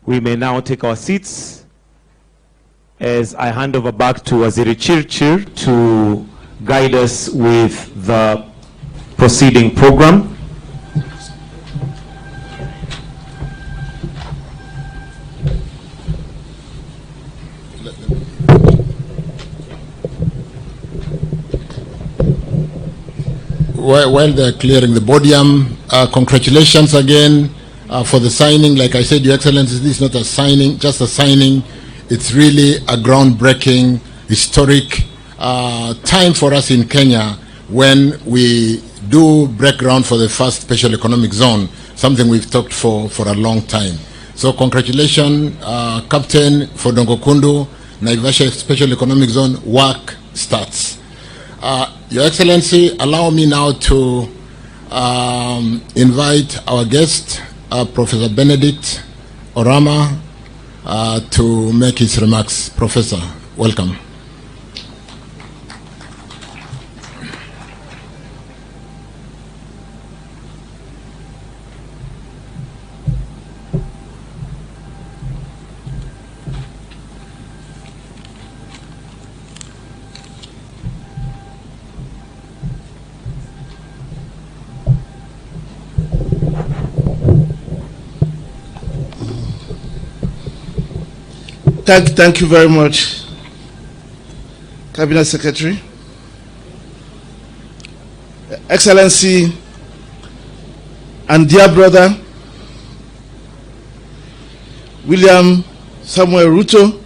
We may now take our seats as I hand over back to Waziri Chirchir to guide us with the proceeding program. While they're clearing the podium, congratulations again for the signing. Like I said, Your Excellency, this is not a signing, just a signing. It's really a groundbreaking, historic time for us in Kenya when we do break ground for the first special economic zone, something we've talked for a long time. So congratulations, Captain, for Dongo Kundu, Naivasha Special Economic Zone. Work starts. Your Excellency, allow me now to invite our guest, Professor Benedict Orama, to make his remarks. Professor, welcome. Thank you very much, Cabinet Secretary. Excellency and dear brother, William Samuel Ruto,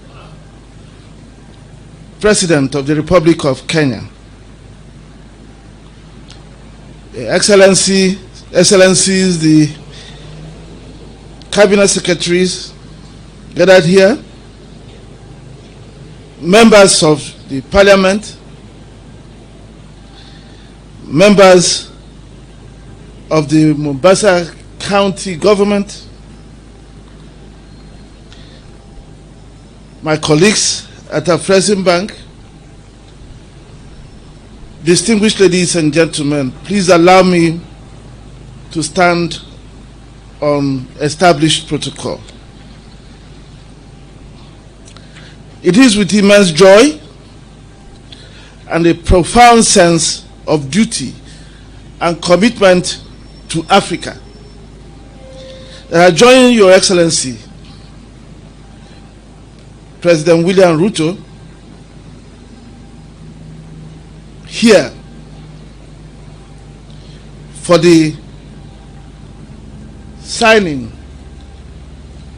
President of the Republic of Kenya. Excellencies, the Cabinet Secretaries gathered here, members of the Parliament, members of the Mombasa County Government, my colleagues at Afreximbank, distinguished ladies and gentlemen, please allow me to stand on established protocol. It is with immense joy and a profound sense of duty and commitment to Africa that I join Your Excellency, President William Ruto, here for the signing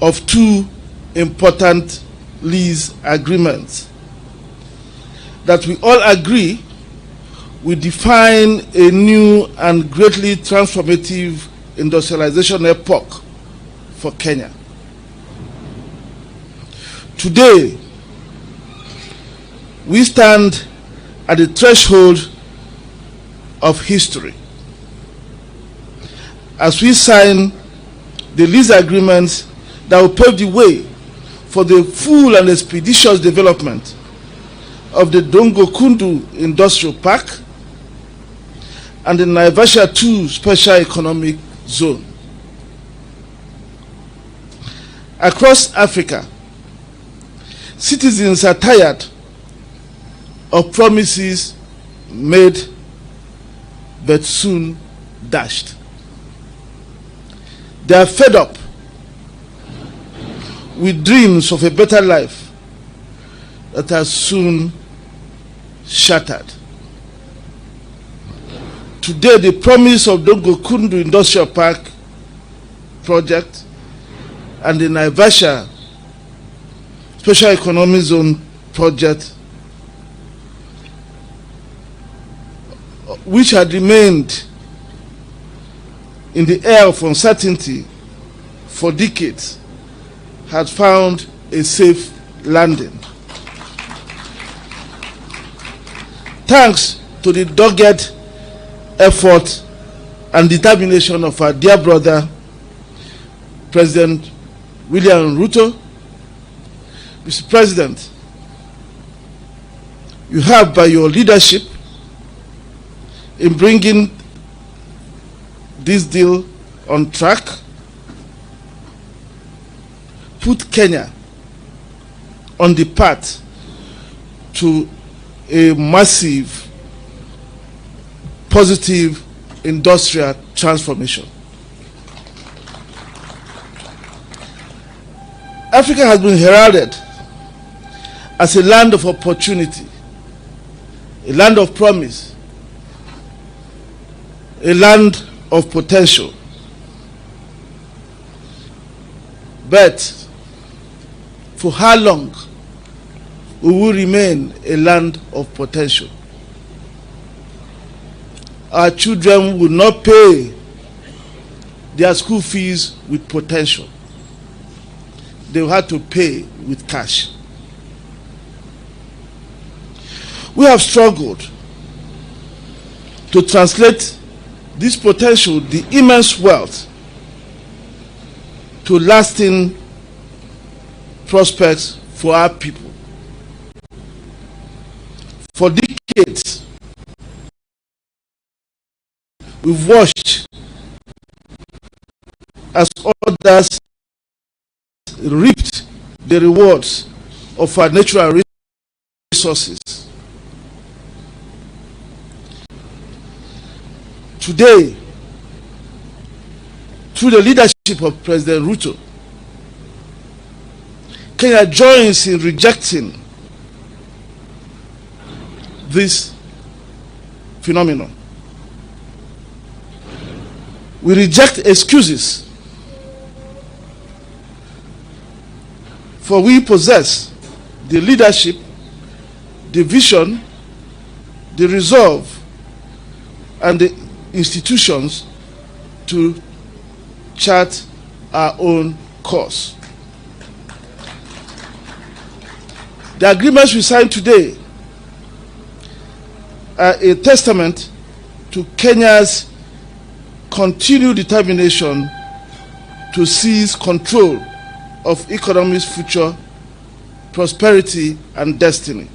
of two important lease agreements that we all agree will define a new and greatly transformative industrialization epoch for Kenya. Today, we stand at the threshold of history as we sign the lease agreements that will pave the way for the full and expeditious development of the Dongo Kundu Industrial Park and the Naivasha 2 Special Economic Zone. Across Africa, citizens are tired of promises made but soon dashed. They are fed up with dreams of a better life that are soon shattered. Today, the promise of Dongo Kundu Industrial Park project and the Naivasha Special Economic Zone project, which had remained in the air of uncertainty for decades, had found a safe landing. Thanks to the dogged effort and determination of our dear brother, President William Ruto. Mr. President, you have, by your leadership in bringing this deal on track, put Kenya on the path to a massive, positive industrial transformation. Africa has been heralded as a land of opportunity, a land of promise, a land of potential. But for how long we will remain a land of potential? Our children will not pay their school fees with potential. They will have to pay with cash. We have struggled to translate this potential, the immense wealth, to lasting prospects for our people. For decades, we've watched as others reaped the rewards of our natural resources. Today, through the leadership of President Ruto, Kenya joins in rejecting this phenomenon. We reject excuses, for we possess the leadership, the vision, the resolve, and the institutions to chart our own course. The agreements we signed today are a testament to Kenya's continued determination to seize control of economy's future, prosperity, and destiny.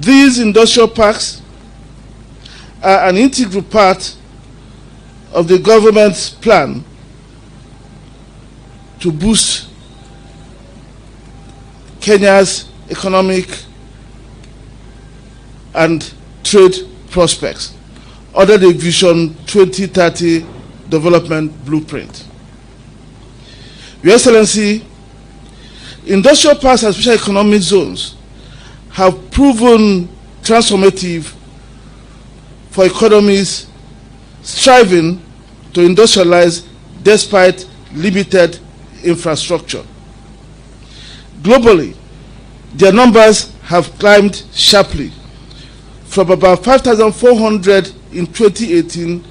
These industrial parks are an integral part of the government's plan to boost Kenya's economic and trade prospects under the Vision 2030 Development Blueprint. Your Excellency, industrial parks and special economic zones have proven transformative for economies striving to industrialize despite limited infrastructure. Globally, their numbers have climbed sharply from about 5,400 in 2018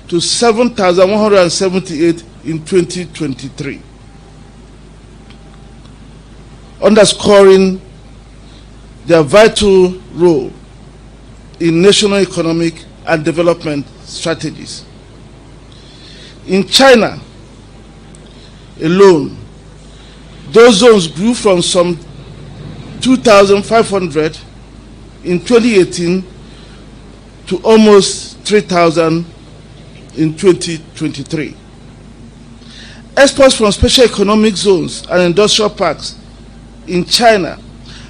to 7,178 in 2023, underscoring their vital role in national economic and development strategies. In China alone, those zones grew from some 2,500 in 2018 to almost 3,000 in 2023. Exports from special economic zones and industrial parks in China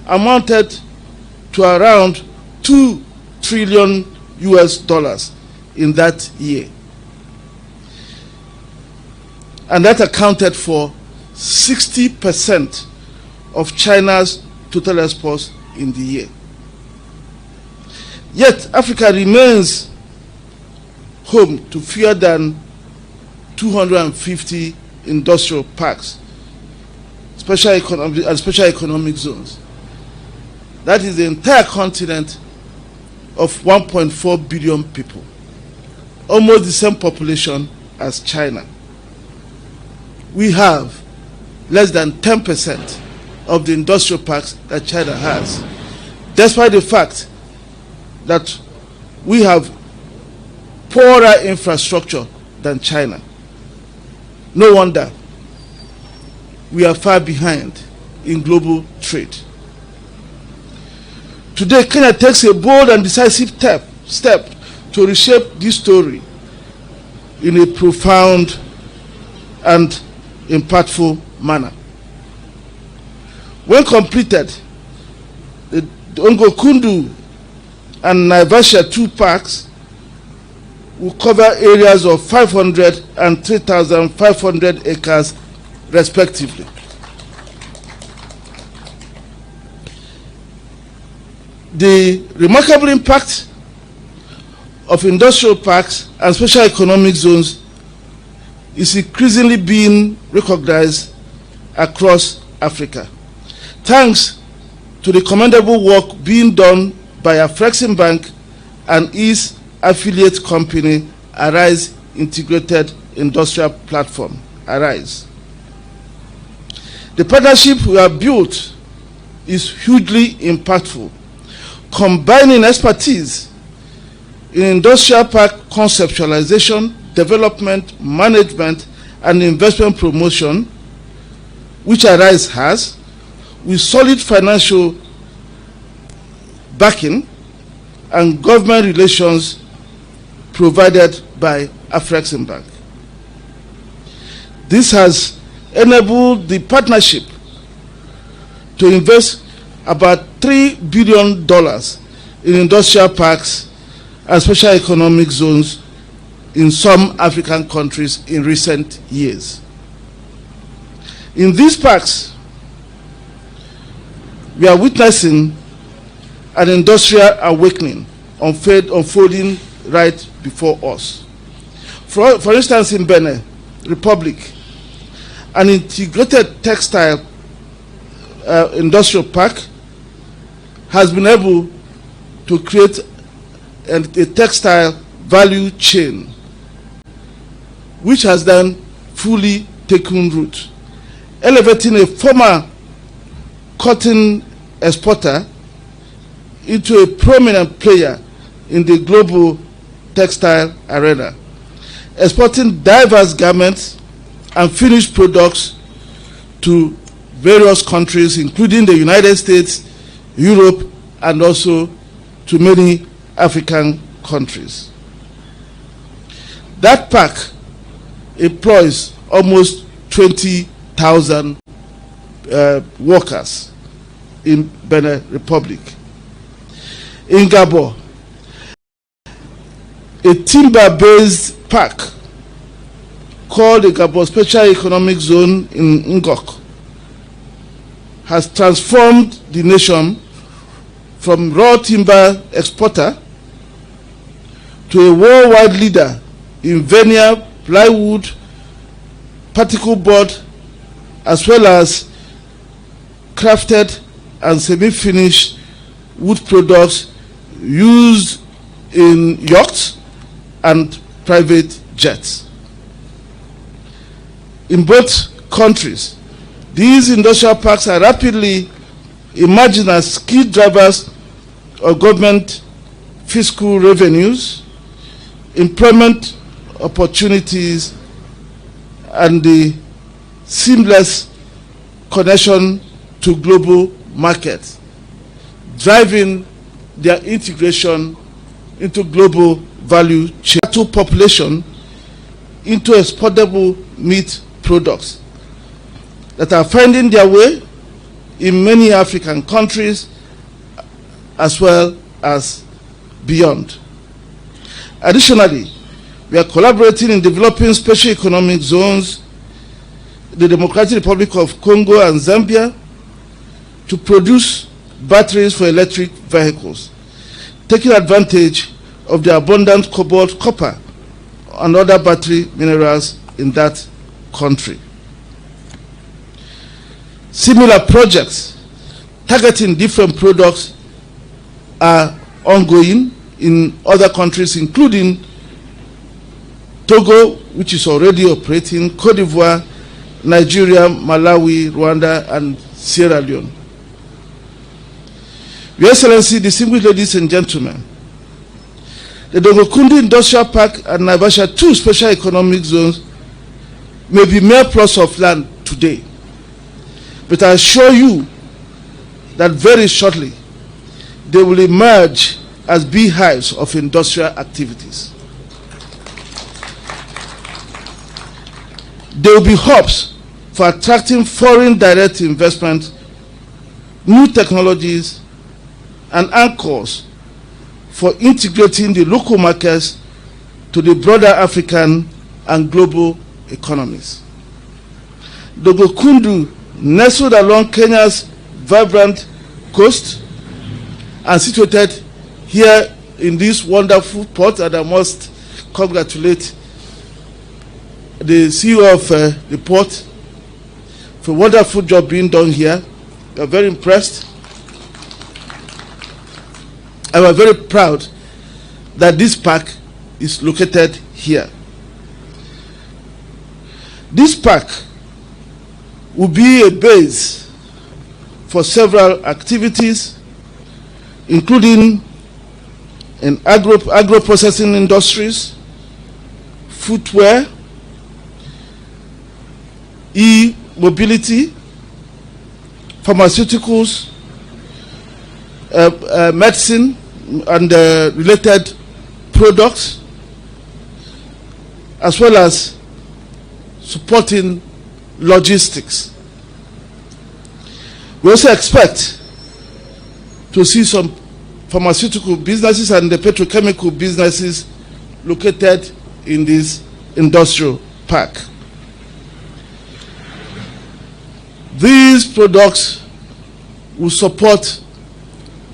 amounted to around $2 trillion in that year. And that accounted for 60% of China's total exports in the year. Yet Africa remains home to fewer than 250 industrial parks, special economic zones. That is the entire continent of 1.4 billion people, almost the same population as China. We have less than 10% of the industrial parks that China has, despite the fact that we have poorer infrastructure than China. No wonder we are far behind in global trade. Today, Kenya takes a bold and decisive step to reshape this story in a profound and impactful manner. When completed, the Dongo, Kundu and Naivasha 2 parks will cover areas of 500 and 3,500 acres respectively. The remarkable impact of industrial parks and special economic zones is increasingly being recognized across Africa, thanks to the commendable work being done by Afreximbank and its affiliate company, Arise Integrated Industrial Platform, Arise. The partnership we have built is hugely impactful, combining expertise in industrial park conceptualization, development, management, and investment promotion, which Arise has, with solid financial backing and government relations provided by Afreximbank. This has enabled the partnership to invest about $3 billion in industrial parks and special economic zones in some African countries in recent years. In these parks, we are witnessing an industrial awakening unfolding right before us. For instance, in Benin Republic, an integrated textile industrial park has been able to create a textile value chain, which has then fully taken root, elevating a former cotton exporter into a prominent player in the global textile arena, exporting diverse garments and finished products to various countries, including the United States, Europe, and also to many African countries. That park employs almost 20,000 workers in Benin Republic. In Gabon, a timber-based park called the Gabon Special Economic Zone in Ngok has transformed the nation from raw timber exporter to a worldwide leader in veneer, plywood, particle board, as well as crafted and semi-finished wood products used in yachts and private jets. In both countries, these industrial parks are rapidly emerging as key drivers of government fiscal revenues, employment opportunities, and the seamless connection to global markets, driving their integration into global value chain, to population into exportable meat products that are finding their way in many African countries as well as beyond. Additionally, we are collaborating in developing special economic zones, the Democratic Republic of Congo and Zambia, to produce batteries for electric vehicles, taking advantage of the abundant cobalt, copper, and other battery minerals in that country. Similar projects targeting different products are ongoing in other countries, including Togo, which is already operating, Cote d'Ivoire, Nigeria, Malawi, Rwanda, and Sierra Leone. Your Excellency, distinguished ladies and gentlemen, the Dongo Kundu Industrial Park and Naivasha 2 Special Economic Zones may be mere plots of land today, but I assure you that very shortly they will emerge as beehives of industrial activities. They will be hubs for attracting foreign direct investment, new technologies, and anchors for integrating the local markets to the broader African and global economies. Dongo Kundu, nestled along Kenya's vibrant coast and situated here in this wonderful port, and I must congratulate the CEO of the port for a wonderful job being done here. We are very impressed. And we are very proud that this park is located here. This park will be a base for several activities, including in agro-processing industries, footwear, e-mobility, pharmaceuticals, medicine and related products, as well as supporting logistics. We also expect to see some pharmaceutical businesses and the petrochemical businesses located in this industrial park. These products will support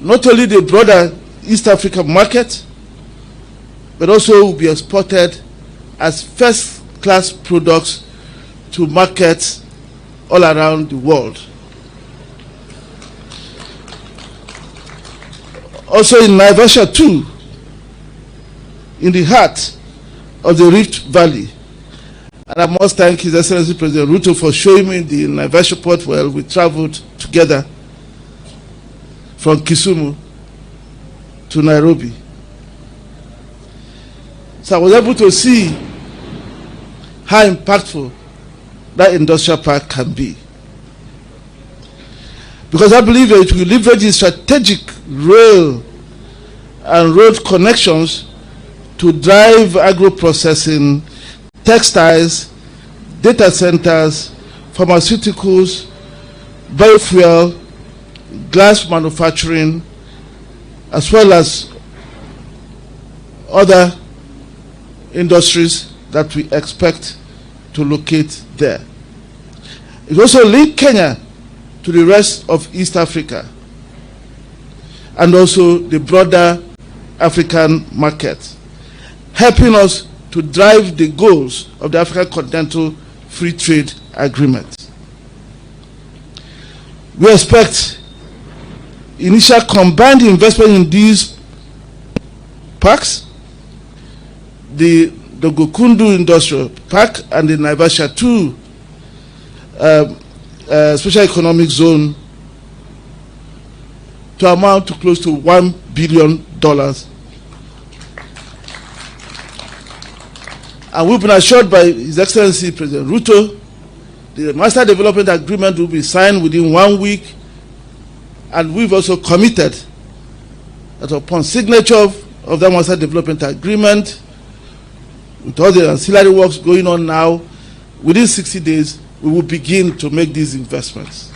not only the broader East African market, but also will be exported as first-class products to markets all around the world. Also in Naivasha too, in the heart of the Rift Valley. And I must thank His Excellency President Ruto for showing me the Naivasha port where we traveled together from Kisumu to Nairobi. So I was able to see how impactful that industrial park can be. Because I believe that it will leverage the strategic rail and road connections to drive agro-processing, textiles, data centers, pharmaceuticals, biofuel, glass manufacturing, as well as other industries that we expect to locate there. It also links Kenya to the rest of East Africa and also the broader African market, helping us to drive the goals of the African Continental Free Trade Agreement. We expect initial combined investment in these parks, the Kundu Industrial Park and the Naivasha 2 Special Economic Zone, to amount to close to $1 billion. And we've been assured by His Excellency President Ruto, the Master Development Agreement will be signed within 1 week, and we've also committed that upon signature of that Master Development Agreement, with all the ancillary works going on now, within 60 days, we will begin to make these investments.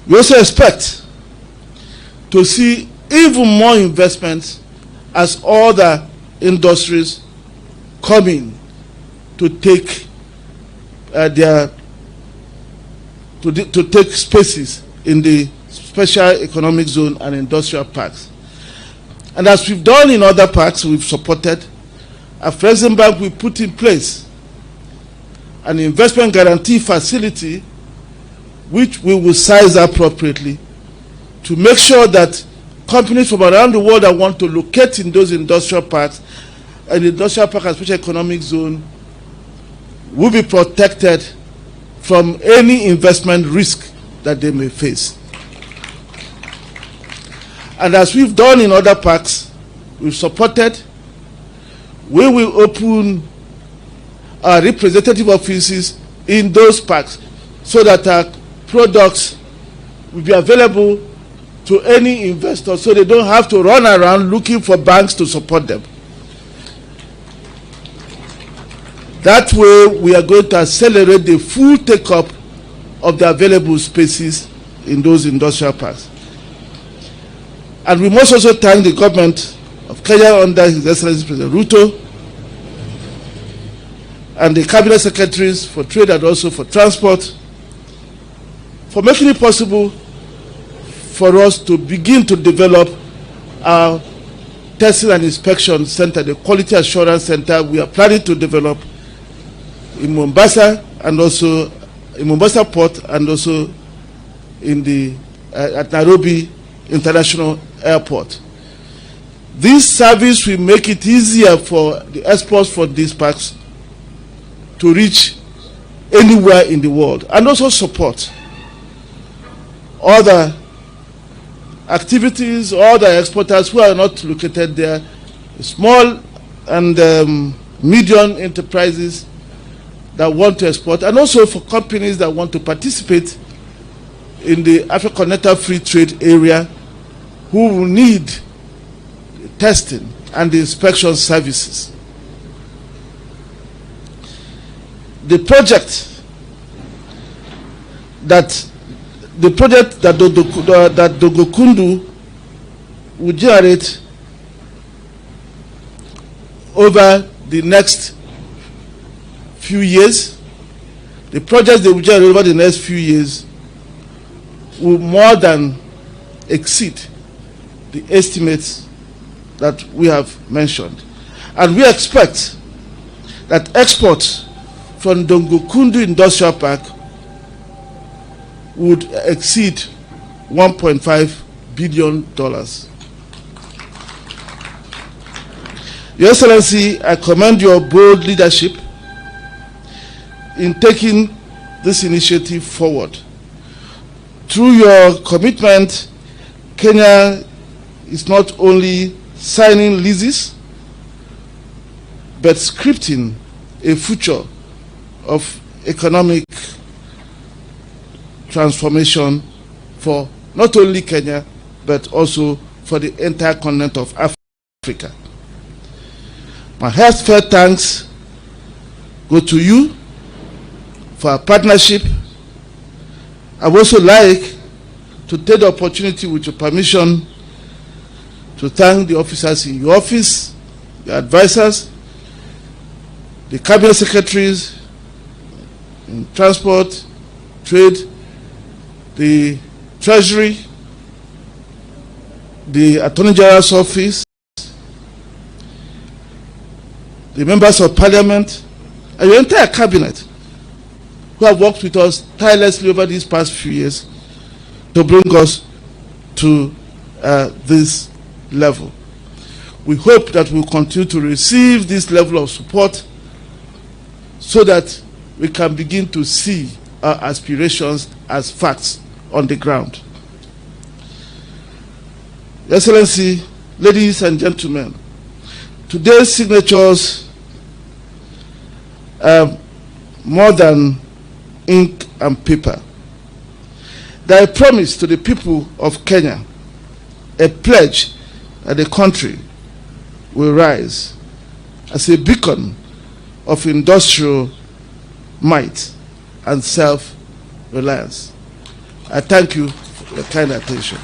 We also expect to see even more investments as other industries come in to take to take spaces in the special economic zone and industrial parks. And as we've done in other parks, we've supported. Afreximbank will put in place an investment guarantee facility which we will size appropriately to make sure that companies from around the world that want to locate in those industrial parks and industrial park and special economic zone will be protected from any investment risk that they may face. And as we've done in other parks, we've supported, we will open our representative offices in those parks so that our products will be available to any investor so they don't have to run around looking for banks to support them. That way, we are going to accelerate the full take-up of the available spaces in those industrial parks. And we must also thank the government of Kenya under His Excellency President Ruto and the Cabinet Secretaries for Trade and also for Transport for making it possible for us to begin to develop our testing and inspection center, the quality assurance center we are planning to develop in Mombasa and also in Mombasa Port and also in the at Nairobi International Airport. This service will make it easier for the exports from these parks to reach anywhere in the world and also support other activities, other exporters who are not located there, small and medium enterprises that want to export, and also for companies that want to participate in the Africa Free Trade Area who will need testing and the inspection services. The project that Dongo Kundu will generate over the next few years, the projects they will generate over the next few years will more than exceed the estimates that we have mentioned. And we expect that exports from Dongo Kundu Industrial Park would exceed $1.5 billion. Your Excellency, I commend your bold leadership in taking this initiative forward. Through your commitment, Kenya is not only signing leases, but scripting a future of economic transformation for not only Kenya, but also for the entire continent of Africa. My heartfelt thanks go to you for our partnership. I would also like to take the opportunity, with your permission, to thank the officers in your office, the advisors, the cabinet secretaries in transport, trade, the treasury, the Attorney General's office, the members of parliament, and your entire cabinet who have worked with us tirelessly over these past few years to bring us to this level. We hope that we'll continue to receive this level of support so that we can begin to see our aspirations as facts on the ground. Your Excellency, ladies and gentlemen, today's signatures are more than ink and paper. They are a promise to the people of Kenya, a pledge that the country will rise as a beacon of industrial might and self-reliance. I thank you for your kind attention.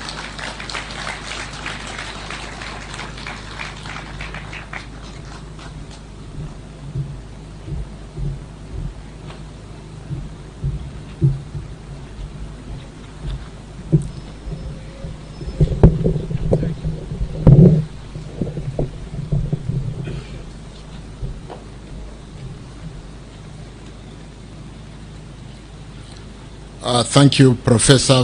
Thank you, Professor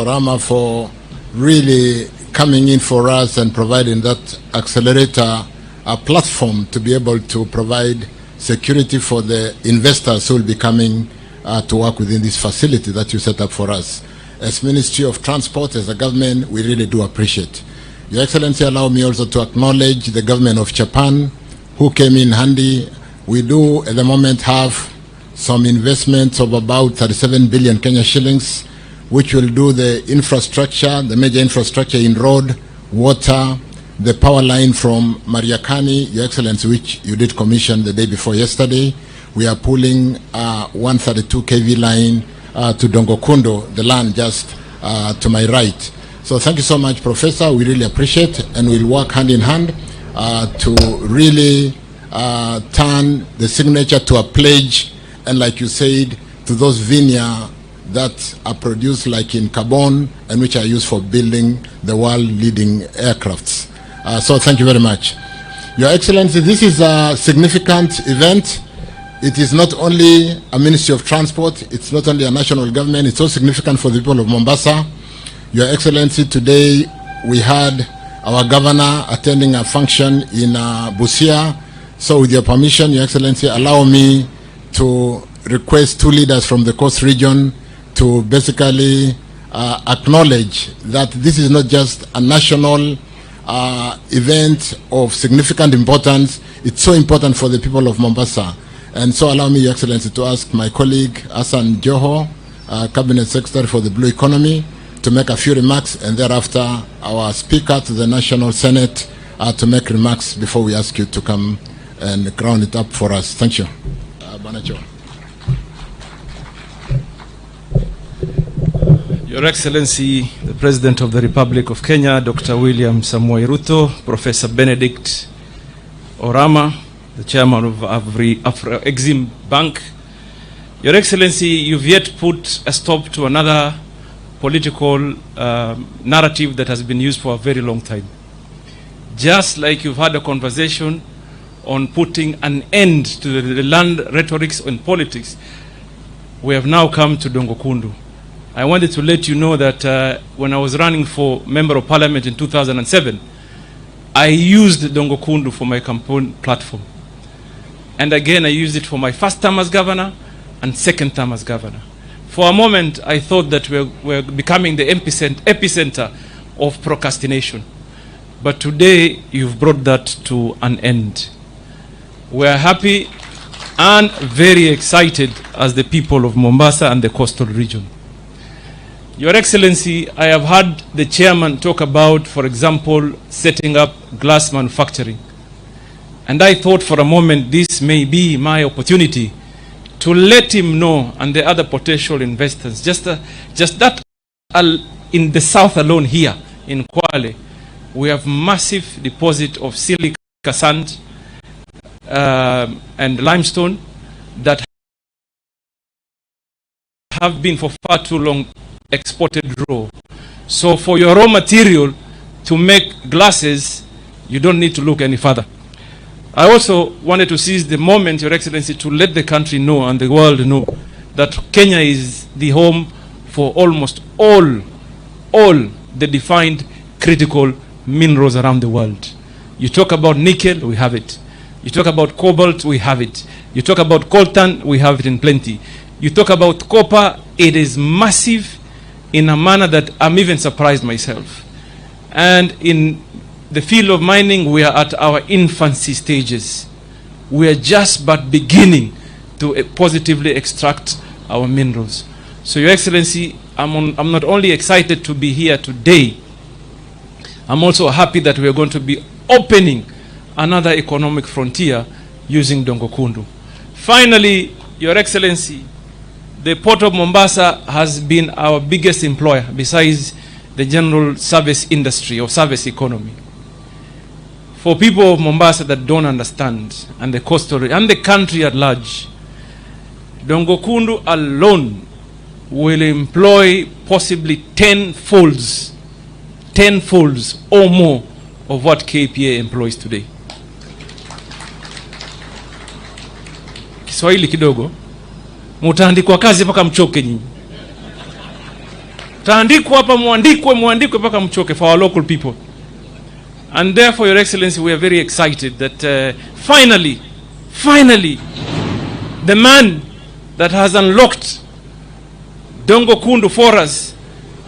Rama, for really coming in for us and providing that accelerator a platform to be able to provide security for the investors who will be coming to work within this facility that you set up for us. As Ministry of Transport, as a government, we really do appreciate. Your Excellency, allow me also to acknowledge the government of Japan, who came in handy. We do at the moment have some investments of about 37 billion Kenya shillings, which will do the infrastructure, the major infrastructure in road, water, the power line from Mariakani, Your Excellency, which you did commission the day before yesterday. We are pulling 132 kV line to Dongo Kundu, the land just to my right. So thank you so much, Professor. We really appreciate, and we'll work hand in hand to really turn the signature to a pledge, and like you said, to those vineyards that are produced like in Gabon and which are used for building the world-leading aircrafts. So thank you very much. Your Excellency, this is a significant event. It is not only a Ministry of Transport, it's not only a national government, it's so significant for the people of Mombasa. Your Excellency, today we had our governor attending a function in Busia. So with your permission, Your Excellency, allow me to request 2 leaders from the coast region to basically acknowledge that this is not just a national event of significant importance, it's so important for the people of Mombasa. And so allow me, Your Excellency, to ask my colleague Hassan Joho, Cabinet Secretary for the Blue Economy, to make a few remarks, and thereafter our Speaker to the National Senate to make remarks before we ask you to come and ground it up for us. Thank you. Banacho. Your Excellency, the President of the Republic of Kenya, Dr. William Samoei Ruto, Professor Benedict Orama, the Chairman of Afreximbank. Your Excellency, you've yet put a stop to another political narrative that has been used for a very long time. Just like you've had a conversation on putting an end to the land rhetorics and politics, we have now come to Dongo Kundu. I wanted to let you know that when I was running for Member of Parliament in 2007, I used Dongo Kundu for my campaign platform. And again, I used it for my first term as governor and second term as governor. For a moment, I thought that we're becoming the epicenter of procrastination. But today, you've brought that to an end. We're happy and very excited as the people of Mombasa and the coastal region. Your Excellency, I have heard the chairman talk about, for example, setting up glass manufacturing. And I thought for a moment this may be my opportunity to let him know, and the other potential investors, just that in the south alone here in Kwale, we have massive deposit of silica sand and limestone that have been for far too long exported raw. So for your raw material to make glasses, you don't need to look any further. I also wanted to seize the moment, Your Excellency, to let the country know and the world know that Kenya is the home for almost all the defined critical minerals around the world. You talk about nickel, we have it. You talk about cobalt, we have it. You talk about coltan, we have it in plenty. You talk about copper, it is massive in a manner that I'm even surprised myself. And in the field of mining, we are at our infancy stages. We are just but beginning to positively extract our minerals. So, Your Excellency, I'm not only excited to be here today, I'm also happy that we are going to be opening another economic frontier using Dongo Kundu. Finally, Your Excellency, the Port of Mombasa has been our biggest employer besides the general service industry or service economy. For people of Mombasa that don't understand, and the coastal and the country at large, Dongo Kundu alone will employ possibly 10 folds or more of what KPA employs today. Kiswahili kidogo, mutaandikwa kazi paka mchoke nyinyi. Taandikwa hapa muandikwe paka mchoke for our local people. And therefore, Your Excellency, we are very excited that finally, the man that has unlocked Dongo Kundu for us,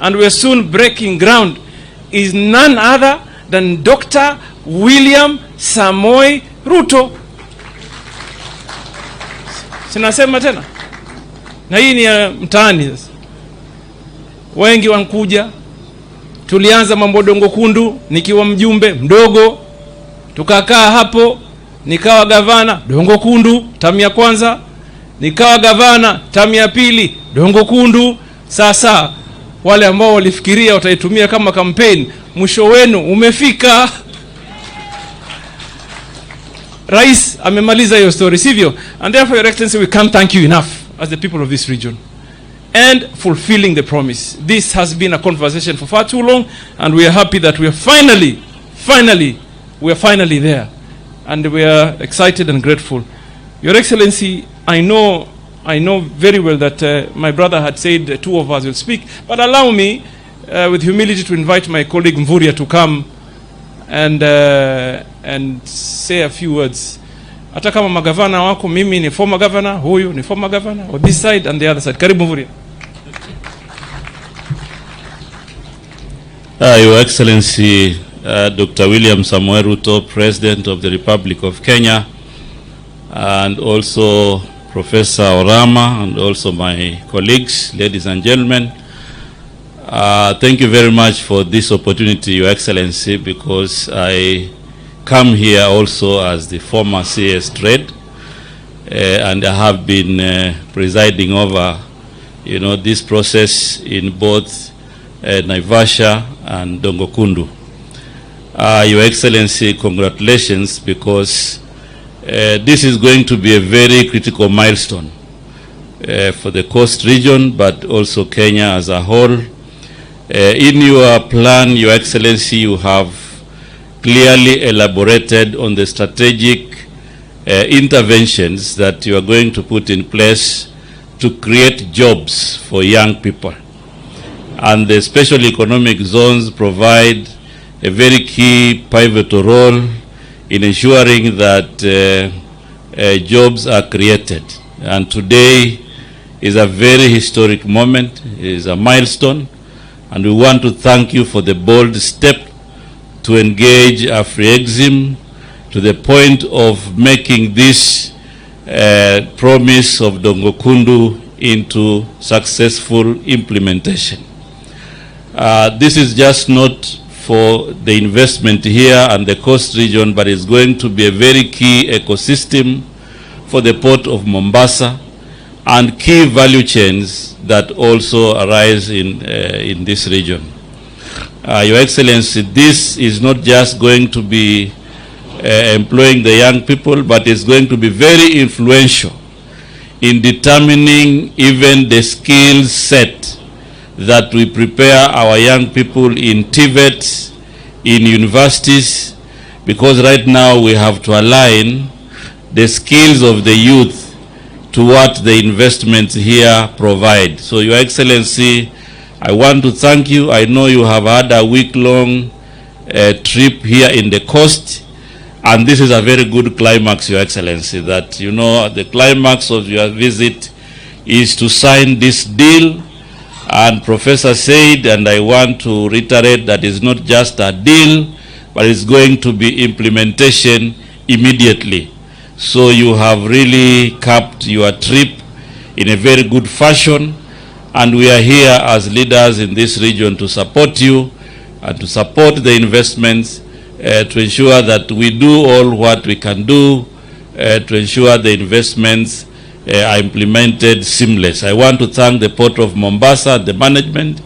and we are soon breaking ground, is none other than Dr. William Samoei Ruto. Sinasema tena? Na hii ni mtaani sasa. Wengi wankuja, tulianza mambo Dongo Kundu nikiwa mjumbe mdogo, tukakaa hapo, nikawa gavana Dongo Kundu tamu ya kwanza, nikawa gavana tamu ya pili Dongo Kundu. Sasa wale ambao walifikiria wataitumia kama campaign, mwisho wenu umefika. Rais amemaliza hiyo story, sivyo? And therefore, Your Excellency, we can't thank you enough as the people of this region and fulfilling the promise. This has been a conversation for far too long, and we are happy that we are finally there, and we are excited and grateful. Your Excellency, I know very well that my brother had said two of us will speak, but allow me with humility to invite my colleague Mvuria to come and say a few words. Hata kama magavana wako, mimi ni former governor, huyu ni former governor, or this side and the other side. Karibu Mvuria. Your Excellency, Dr. William Samoei Ruto, President of the Republic of Kenya, and also Professor Orama, and also my colleagues, ladies and gentlemen, thank you very much for this opportunity, Your Excellency, because I come here also as the former CS Trade, and I have been presiding over, this process in both Naivasha and Dongo Kundu. Your Excellency, congratulations, because this is going to be a very critical milestone for the coast region, but also Kenya as a whole. In your plan, Your Excellency, you have clearly elaborated on the strategic interventions that you are going to put in place to create jobs for young people. And the special economic zones provide a very key pivotal role in ensuring that jobs are created. And today is a very historic moment, it is a milestone, and we want to thank you for the bold step to engage Afreximbank to the point of making this promise of Dongo Kundu into successful implementation. This is just not for the investment here and the coast region, but it's going to be a very key ecosystem for the port of Mombasa and key value chains that also arise in this region. Your Excellency, this is not just going to be employing the young people, but it's going to be very influential in determining even the skill set that we prepare our young people in TVET, in universities, because right now we have to align the skills of the youth to what the investments here provide. So, Your Excellency, I want to thank you. I know you have had a week-long trip here in the coast, and this is a very good climax, Your Excellency, that, the climax of your visit is to sign this deal. And Professor said, and I want to reiterate, that it's not just a deal, but it's going to be implementation immediately. So you have really capped your trip in a very good fashion, and we are here as leaders in this region to support you and to support the investments to ensure that we do all what we can do to ensure the investments are implemented seamless. I want to thank the Port of Mombasa, the management,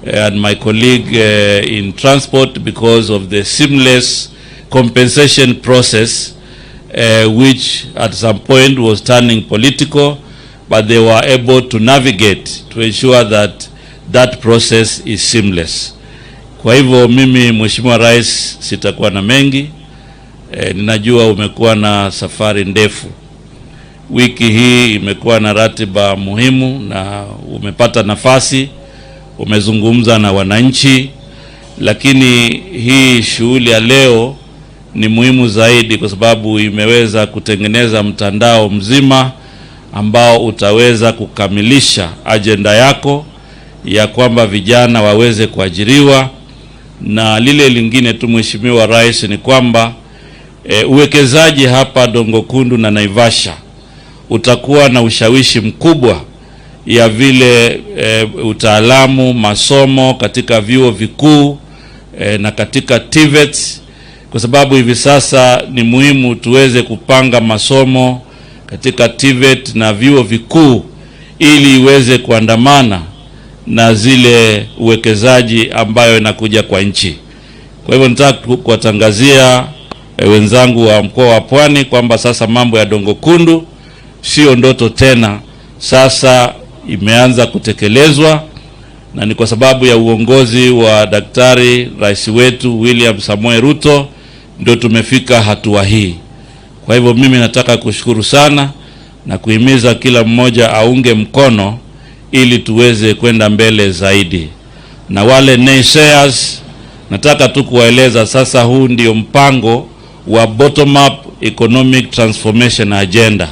and my colleague in transport because of the seamless compensation process, which at some point was turning political, but they were able to navigate to ensure that that process is seamless. Kwa hivyo mimi Mheshimiwa Rais sitakuwa na mengi. Ninajua umekuwa na safari ndefu. Wiki hii imekuwa na ratiba muhimu na umepata nafasi, umezungumza na wananchi, lakini hii shughuli ya leo ni muhimu zaidi kwa sababu imeweza kutengeneza mtandao mzima ambao utaweza kukamilisha ajenda yako ya kwamba vijana waweze kuajiriwa. Na lile lingine tu Mheshimiwa Rais ni kwamba uwekezaji hapa Dongo Kundu na Naivasha utakuwa na ushawishi mkubwa ya vile utaalamu, masomo katika vyuo vikuu na katika TVETs, kwa sababu hivi sasa ni muhimu tuweze kupanga masomo katika TVET na vyuo vikuu ili iweze kuandamana na zile uwekezaji ambayo inakuja kwa nchi. Kwa hivyo nataka kuwatangazia wenzangu wa mkoa wa Pwani kwamba sasa mambo ya Dongo Kundu sio ndoto tena, sasa imeanza kutekelezwa, na ni kwa sababu ya uongozi wa Daktari Rais wetu William Samoei Ruto ndio tumefika hatua hii. Kwa hivyo mimi nataka kushukuru sana na kuhimiza kila mmoja aunge mkono ili tuweze kwenda mbele zaidi. Na wale naysayers, nataka tu kuwaeleza sasa huu ndio mpango wa bottom up economic transformation agenda,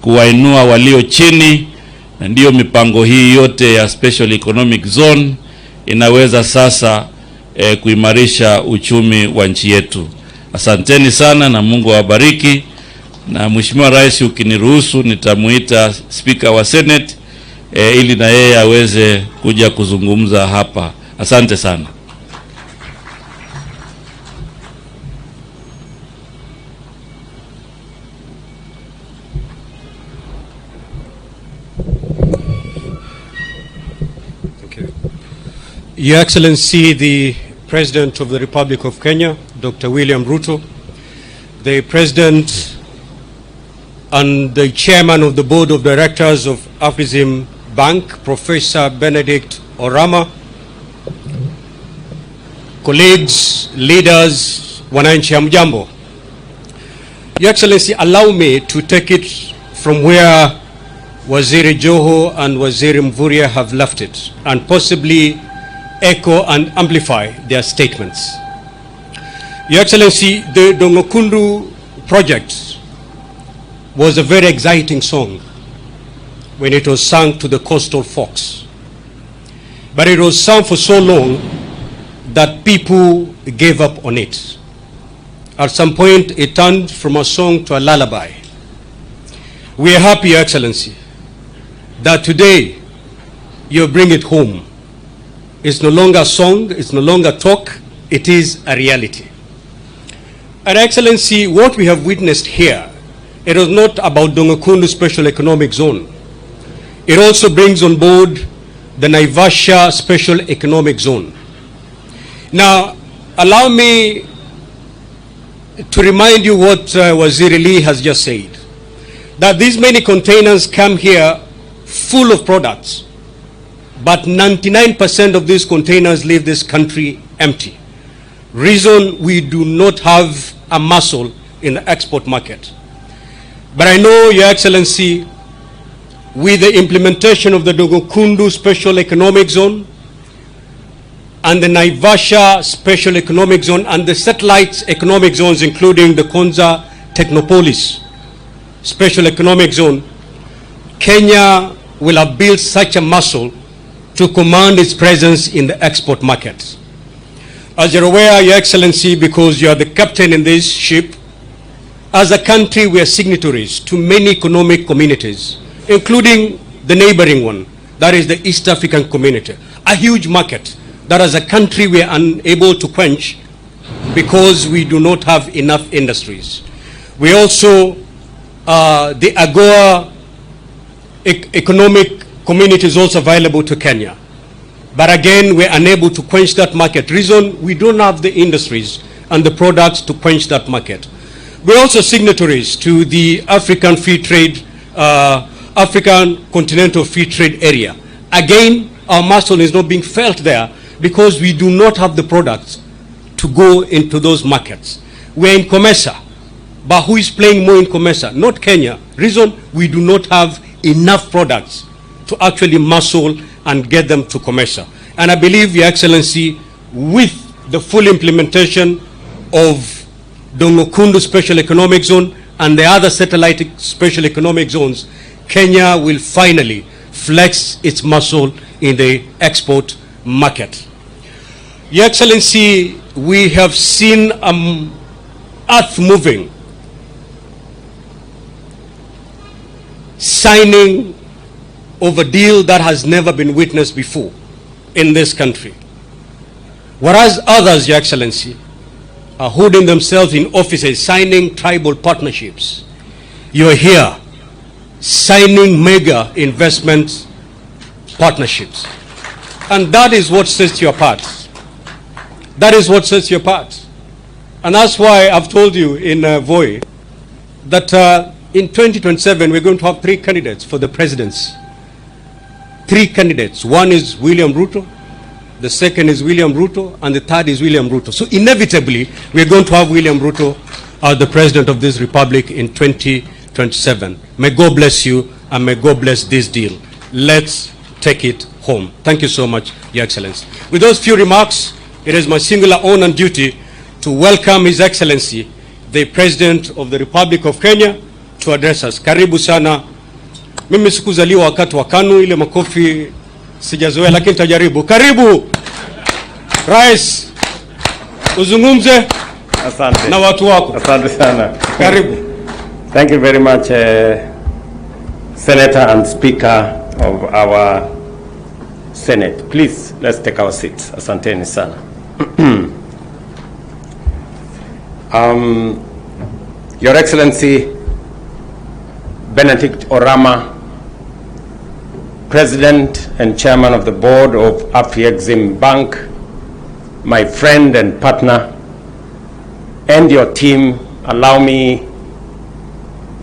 kuwainua walio chini, na ndio mipango hii yote ya special economic zone inaweza sasa kuimarisha uchumi wa nchi yetu. Asanteni sana na Mungu awabariki. Na Mheshimiwa Rais, ukiniruhusu nitamuita Speaker wa Senate ili na yeye aweze kuja kuzungumza hapa. Asante sana. Your Excellency, the President of the Republic of Kenya, Dr. William Ruto, the President and the Chairman of the Board of Directors of Afreximbank, Professor Benedict Orama, colleagues, leaders, wananchi hamjambo. Your Excellency, allow me to take it from where Waziri Joho and Waziri Mvurya have left it, and possibly echo and amplify their statements. Your Excellency, the Dongo Kundu project was a very exciting song when it was sung to the coastal folks. But it was sung for so long that people gave up on it. At some point, it turned from a song to a lullaby. We are happy, Your Excellency, that today you bring it home. It's no longer a song, it's no longer talk, it is a reality. And Excellency, what we have witnessed here, it is not about Dongo Kundu Special Economic Zone. It also brings on board the Naivasha Special Economic Zone. Now, allow me to remind you what Waziri Lee has just said, that these many containers come here full of products, but 99% of these containers leave this country empty. Reason, we do not have a muscle in the export market. But I know, Your Excellency, with the implementation of the Dongo Kundu Special Economic Zone and the Naivasha Special Economic Zone and the satellite economic zones, including the Konza Technopolis Special Economic Zone, Kenya will have built such a muscle to command its presence in the export market. As you're aware, Your Excellency, because you are the captain in this ship, as a country we are signatories to many economic communities, including the neighboring one, that is the East African community, a huge market that as a country we are unable to quench because we do not have enough industries. We also, the AGOA economic community is also available to Kenya. But again, we're unable to quench that market. Reason, we don't have the industries and the products to quench that market. We're also signatories to the African Free Trade, African Continental Free Trade Area. Again, our muscle is not being felt there because we do not have the products to go into those markets. We're in COMESA, but who is playing more in COMESA? Not Kenya. Reason, we do not have enough products to actually muscle and get them to COMESA. And I believe, Your Excellency, with the full implementation of Dongo Kundu Special Economic Zone and the other satellite special economic zones, Kenya will finally flex its muscle in the export market. Your Excellency, we have seen earth moving, signing of a deal that has never been witnessed before in this country. Whereas others, Your Excellency, are holding themselves in offices, signing tribal partnerships. You're here signing mega investment partnerships. And that is what sets you apart. That is what sets you apart. And that's why I've told you in Voi that in 2027 we're going to have 3 candidates for the presidency. 3 candidates. One is William Ruto, the second is William Ruto, and the third is William Ruto. So inevitably we're going to have William Ruto as the president of this republic in 2027. May God bless you and may God bless this deal. Let's take it home. Thank you so much, Your Excellency. With those few remarks, it is my singular honor and duty to welcome His Excellency, the President of the Republic of Kenya, to address us. Karibu sana. Mimi sikuzaliwa wakati wa KANU, ile makofi sijazoea, lakini tajaribu. Karibu Rais, uzungumze Asante. na watu wako. Asante sana. Karibu. Thank you very much, Senator and Speaker of our Senate. Please, let's take our seats. Asanteni sana. Your Excellency, Benedict Orama, President and Chairman of the Board of Afreximbank, my friend and partner, and your team, allow me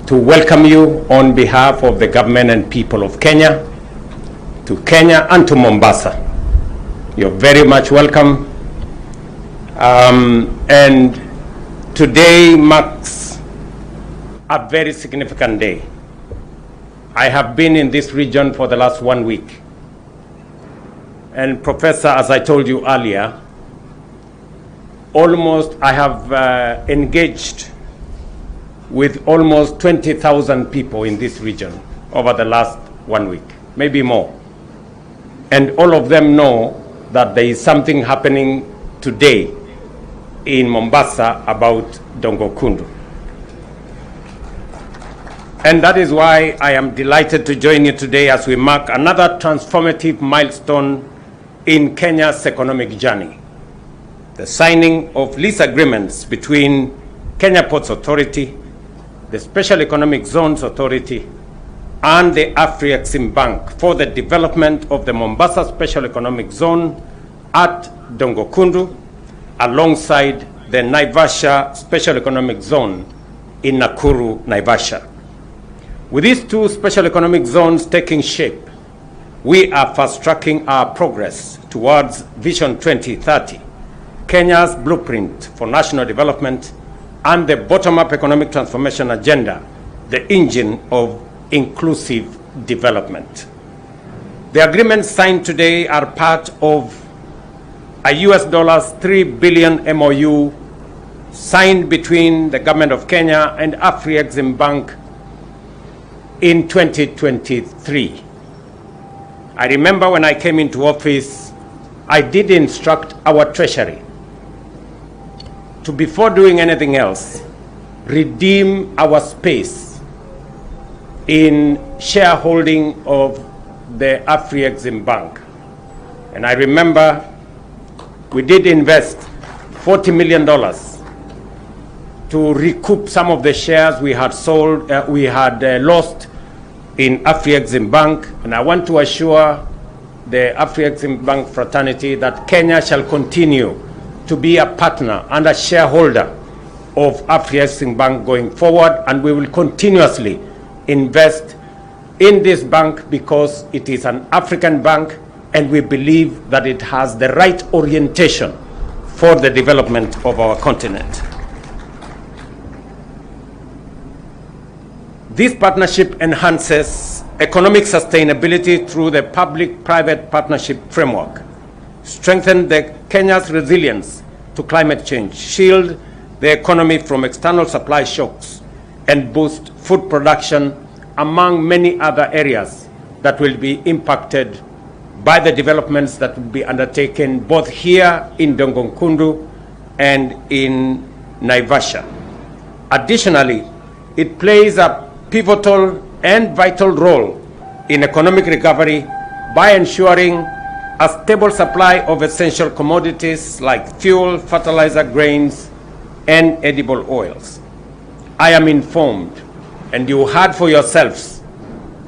to welcome you on behalf of the government and people of Kenya, to Kenya and to Mombasa. You're very much welcome. And today marks a very significant day. I have been in this region for the last 1 week. And Professor, as I told you earlier, I have engaged with almost 20,000 people in this region over the last 1 week, maybe more. And all of them know that there is something happening today in Mombasa about Dongo Kundu. And that is why I am delighted to join you today as we mark another transformative milestone in Kenya's economic journey. The signing of lease agreements between Kenya Ports Authority, the Special Economic Zones Authority, and the Afreximbank for the development of the Mombasa Special Economic Zone at Dongo Kundu, alongside the Naivasha Special Economic Zone in Nakuru, Naivasha. With these 2 special economic zones taking shape, we are fast-tracking our progress towards Vision 2030, Kenya's blueprint for national development and the bottom-up economic transformation agenda, the engine of inclusive development. The agreements signed today are part of a US $3 billion MOU signed between the government of Kenya and Afreximbank in 2023. I remember when I came into office, I did instruct our treasury to, before doing anything else, redeem our space in shareholding of the Afreximbank. And I remember we did invest $40 million to recoup some of the shares we had sold, lost in Afreximbank. And I want to assure the Afreximbank fraternity that Kenya shall continue to be a partner and a shareholder of Afreximbank going forward, and we will continuously invest in this bank because it is an African bank and we believe that it has the right orientation for the development of our continent. This partnership enhances economic sustainability through the public-private partnership framework, strengthen Kenya's resilience to climate change, shield the economy from external supply shocks, and boost food production, among many other areas that will be impacted by the developments that will be undertaken both here in Dongo Kundu and in Naivasha. Additionally, it plays a pivotal and vital role in economic recovery by ensuring a stable supply of essential commodities like fuel, fertilizer, grains, and edible oils. I am informed, and you heard for yourselves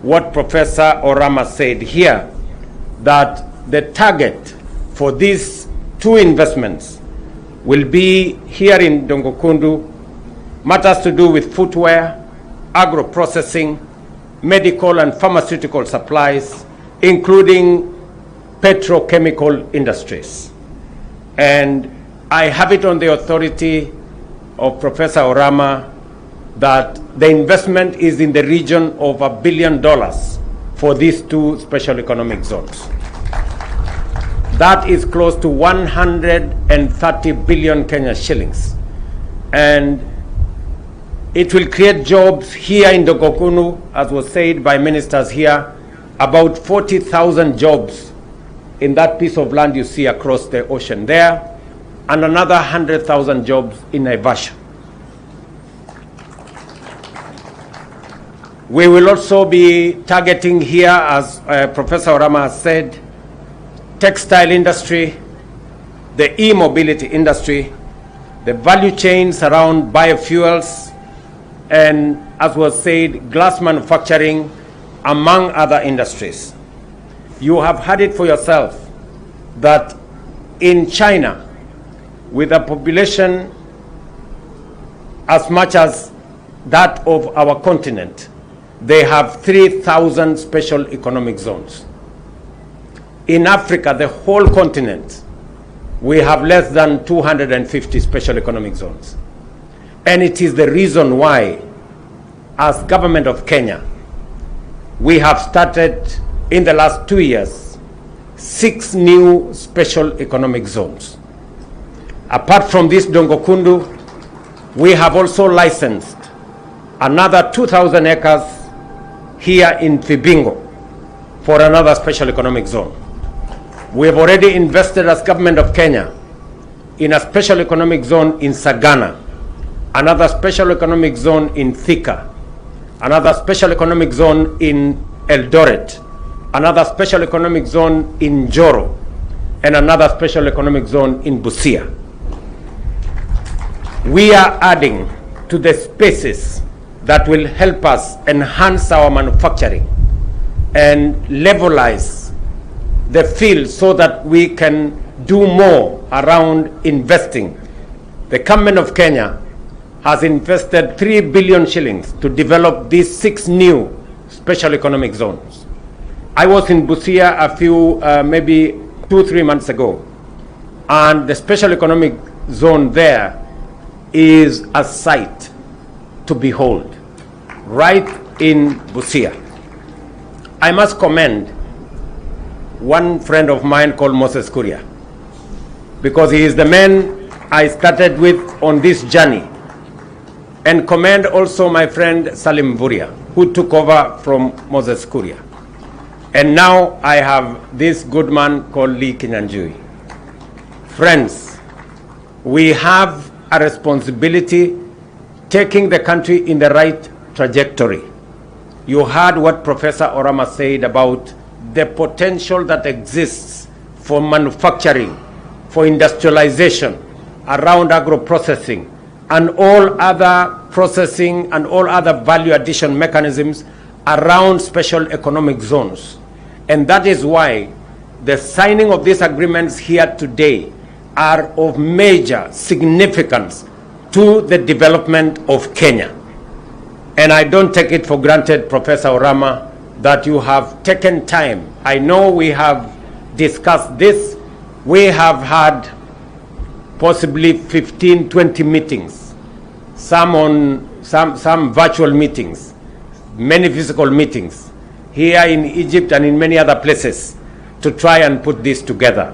what Professor Orama said here, that the target for these two investments will be here in Dongo Kundu, matters to do with footwear, agro-processing, medical and pharmaceutical supplies, including petrochemical industries. And I have it on the authority of Professor Orama that the investment is in the region of $1 billion for these two special economic zones. That is close to 130 billion Kenya shillings. And it will create jobs here in Dongo Kundu, as was said by ministers here, about 40,000 jobs in that piece of land you see across the ocean there, and another 100,000 jobs in Naivasha. We will also be targeting here, as Professor Orama has said, textile industry, the e-mobility industry, the value chains around biofuels, and as was said, glass manufacturing, among other industries. You have heard it for yourself that in China, with a population as much as that of our continent, they have 3,000 special economic zones. In Africa, the whole continent, we have less than 250 special economic zones. And it is the reason why, as government of Kenya, we have started in the last 2 years, 6 new special economic zones. Apart from this Dongo Kundu, we have also licensed another 2,000 acres here in Fibingo for another special economic zone. We have already invested as government of Kenya in a special economic zone in Sagana, another special economic zone in Thika, another special economic zone in Eldoret, another special economic zone in Joro, and another special economic zone in Busia. We are adding to the spaces that will help us enhance our manufacturing and levelize the field so that we can do more around investing. The government of Kenya has invested 3 billion shillings to develop these 6 new special economic zones. I was in Busia a few, maybe 2-3 months ago, and the special economic zone there is a sight to behold, right in Busia. I must commend one friend of mine called Moses Kuria, because he is the man I started with on this journey, and commend also my friend Salim Vuria, who took over from Moses Kuria. And now I have this good man called Lee Kinyanjui. Friends, we have a responsibility taking the country in the right trajectory. You heard what Professor Orama said about the potential that exists for manufacturing, for industrialization, around agro-processing, and all other processing and all other value addition mechanisms around special economic zones. And that is why the signing of these agreements here today are of major significance to the development of Kenya. And I don't take it for granted, Professor Orama, that you have taken time. I know we have discussed this. We have had possibly 15, 20 meetings, some virtual meetings, many physical meetings here in Egypt and in many other places to try and put this together.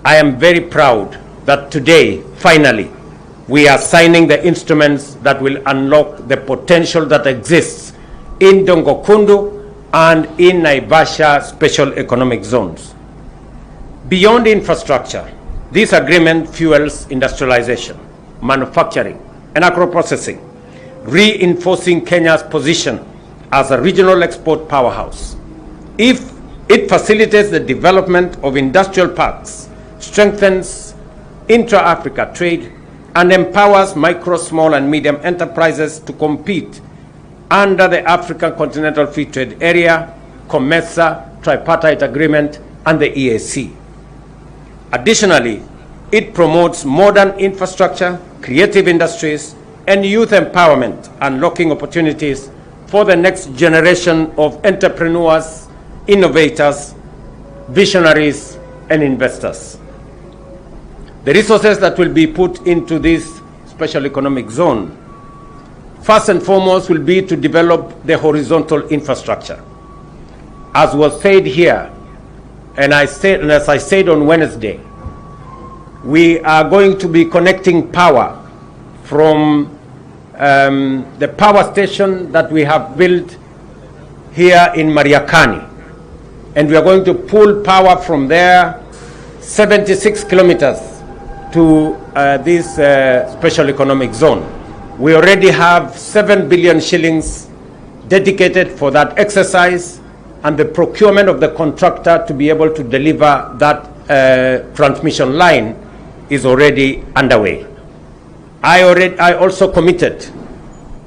I am very proud that today, finally, we are signing the instruments that will unlock the potential that exists in Dongo Kundu and in Naivasha special economic zones. Beyond infrastructure, this agreement fuels industrialization, manufacturing, and agro-processing, reinforcing Kenya's position as a regional export powerhouse. If It facilitates the development of industrial parks, strengthens intra-Africa trade, and empowers micro, small, and medium enterprises to compete under the African Continental Free Trade Area, COMESA, Tripartite Agreement, and the EAC. Additionally, it promotes modern infrastructure, creative industries, and youth empowerment, unlocking opportunities for the next generation of entrepreneurs, innovators, visionaries, and investors. The resources that will be put into this special economic zone, first and foremost, will be to develop the horizontal infrastructure. As was said here, and as I said on Wednesday, we are going to be connecting power from the power station that we have built here in Mariakani. And we are going to pull power from there 76 kilometers to this special economic zone. We already have 7 billion shillings dedicated for that exercise, and the procurement of the contractor to be able to deliver that transmission line is already underway. I also committed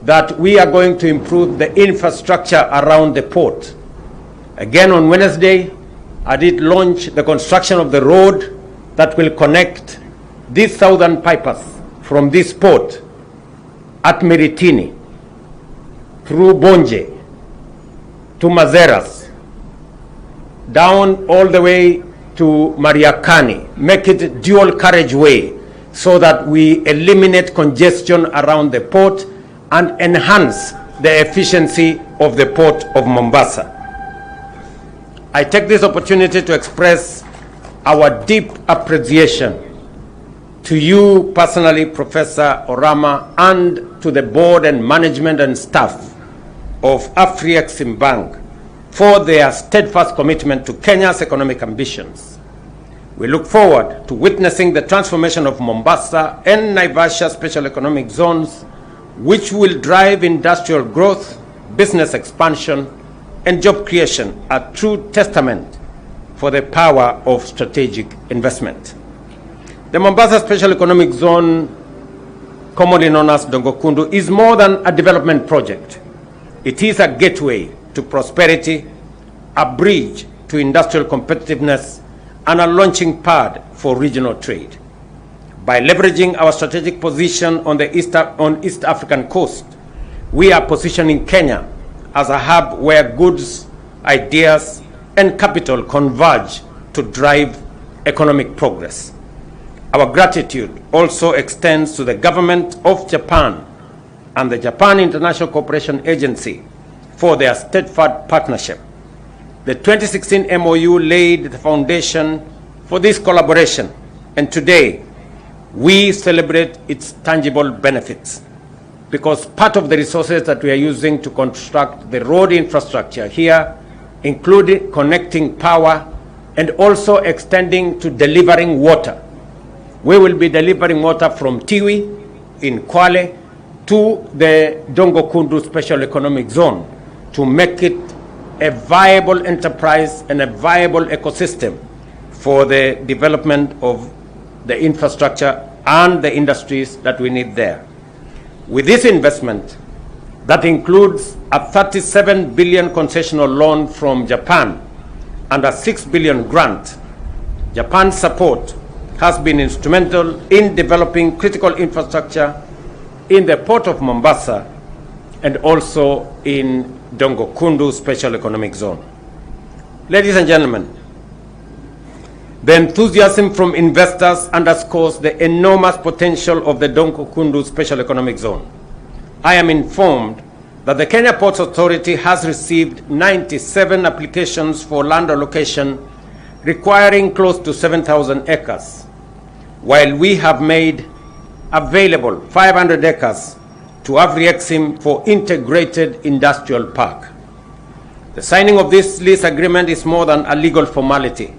that we are going to improve the infrastructure around the port. Again, on Wednesday, I did launch the construction of the road that will connect these southern pipers from this port at Miritini through Bonje to Mazeras, down all the way to Mariakani, make it dual carriageway so that we eliminate congestion around the port and enhance the efficiency of the port of Mombasa. I take this opportunity to express our deep appreciation to you personally, Professor Orama, and to the board and management and staff of Afreximbank for their steadfast commitment to Kenya's economic ambitions. We look forward to witnessing the transformation of Mombasa and Naivasha special economic zones, which will drive industrial growth, business expansion, and job creation, a true testament for the power of strategic investment. The Mombasa Special Economic Zone, commonly known as Dongo Kundu, is more than a development project. It is a gateway to prosperity, a bridge to industrial competitiveness, and a launching pad for regional trade. By leveraging our strategic position on the East African coast, we are positioning Kenya as a hub where goods, ideas, and capital converge to drive economic progress. Our gratitude also extends to the government of Japan and the Japan International Cooperation Agency for their steadfast partnership. The 2016 MOU laid the foundation for this collaboration, and today we celebrate its tangible benefits, because part of the resources that we are using to construct the road infrastructure here, including connecting power and also extending to delivering water. We will be delivering water from Tiwi in Kwale to the Dongo Kundu Special Economic Zone to make it a viable enterprise and a viable ecosystem for the development of the infrastructure and the industries that we need there. With this investment, that includes a 37 billion concessional loan from Japan and a 6 billion grant, Japan's support has been instrumental in developing critical infrastructure in the port of Mombasa and also in Dongo Kundu Special Economic Zone. Ladies and gentlemen, the enthusiasm from investors underscores the enormous potential of the Dongo Kundu Special Economic Zone. I am informed that the Kenya Ports Authority has received 97 applications for land allocation requiring close to 7,000 acres, while we have made available 500 acres to Afrexim for integrated industrial park. The signing of this lease agreement is more than a legal formality.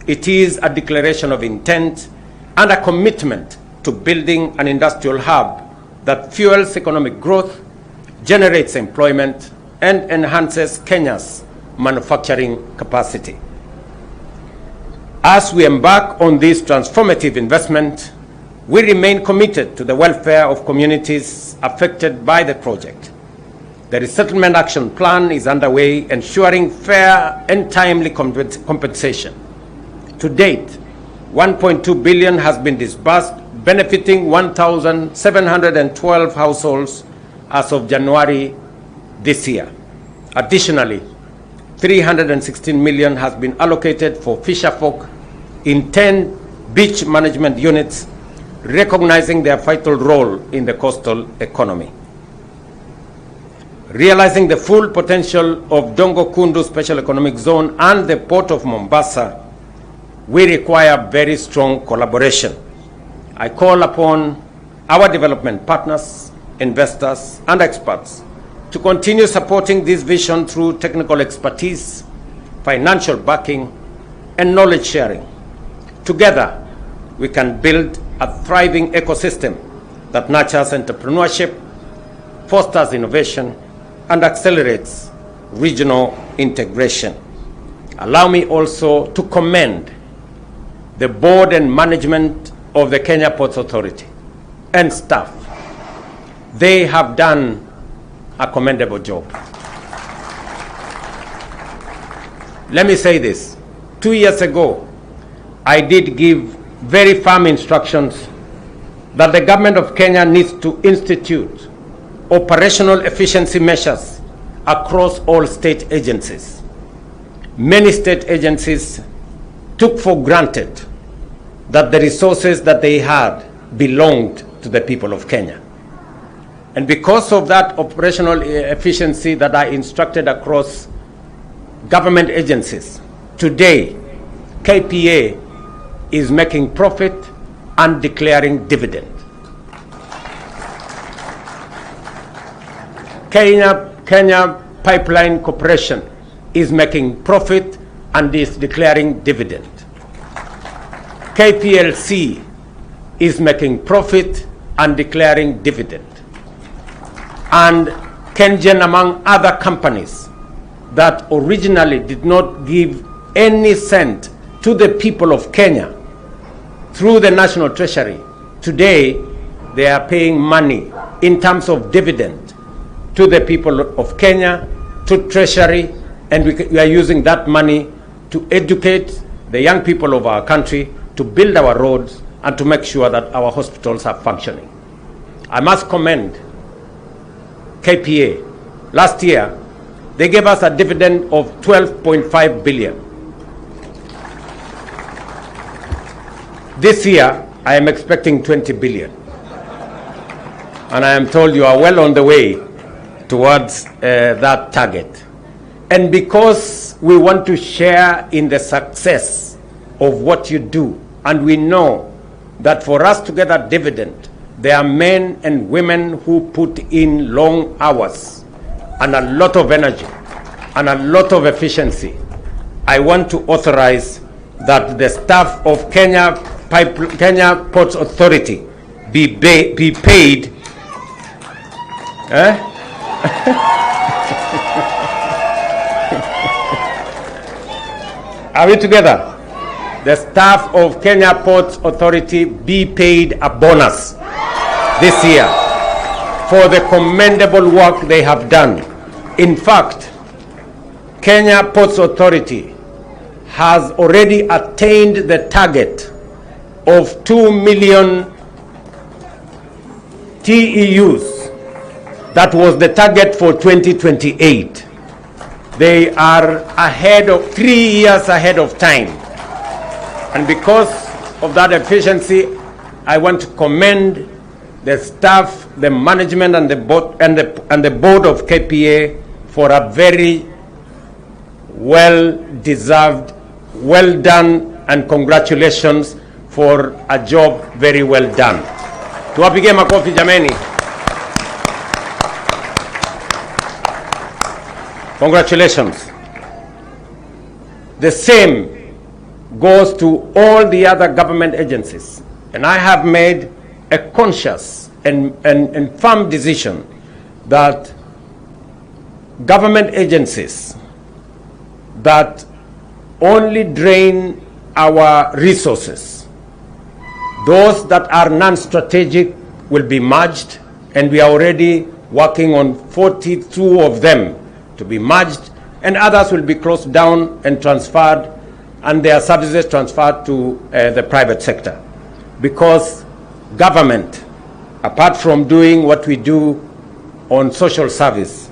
It is a declaration of intent and a commitment to building an industrial hub that fuels economic growth, generates employment, and enhances Kenya's manufacturing capacity. As we embark on this transformative investment, we remain committed to the welfare of communities affected by the project. The Resettlement Action Plan is underway, ensuring fair and timely compensation. To date, 1.2 billion has been disbursed, benefiting 1,712 households as of January this year. Additionally, 316 million has been allocated for fisherfolk in 10 beach management units, recognizing their vital role in the coastal economy. Realizing the full potential of Dongo Kundu Special Economic Zone and the Port of Mombasa, we require very strong collaboration. I call upon our development partners, investors, and experts to continue supporting this vision through technical expertise, financial backing, and knowledge sharing. Together, we can build a thriving ecosystem that nurtures entrepreneurship, fosters innovation, and accelerates regional integration. Allow me also to commend the board and management of the Kenya Ports Authority and staff. They have done a commendable job. Let me say this. 2 years ago, I did give very firm instructions that the government of Kenya needs to institute operational efficiency measures across all state agencies. Many state agencies took for granted that the resources that they had belonged to the people of Kenya. And because of that operational efficiency that I instructed across government agencies, today KPA is making profit and declaring dividend. Kenya Pipeline Corporation is making profit and is declaring dividend. KPLC is making profit and declaring dividend. And Kengen, among other companies that originally did not give any cent to the people of Kenya through the National Treasury, today they are paying money in terms of dividend to the people of Kenya, to Treasury, and we are using that money to educate the young people of our country, to build our roads, and to make sure that our hospitals are functioning. I must commend KPA. Last year, they gave us a dividend of 12.5 billion. This year, I am expecting 20 billion. And I am told you are well on the way towards that target. And because we want to share in the success of what you do, and we know that for us to get that dividend, there are men and women who put in long hours and a lot of energy and a lot of efficiency. I want to authorize that the staff of Kenya Ports Authority be paid Are we together? The staff of Kenya Ports Authority be paid a bonus this year for the commendable work they have done. In fact, Kenya Ports Authority has already attained the target of 2 million TEUs. That was the target for 2028. They are ahead of 3 years ahead of time. And because of that efficiency, I want to commend the staff, the management, and the board of KPA for a very well-deserved, well done, and congratulations for a job very well done. Tuwapigie makofi jameni. Congratulations. The same goes to all the other government agencies. And I have made a conscious and firm decision that government agencies that only drain our resources. Those that are non-strategic will be merged, and we are already working on 42 of them to be merged, and others will be closed down and transferred, and their services transferred to the private sector. Because government, apart from doing what we do on social service,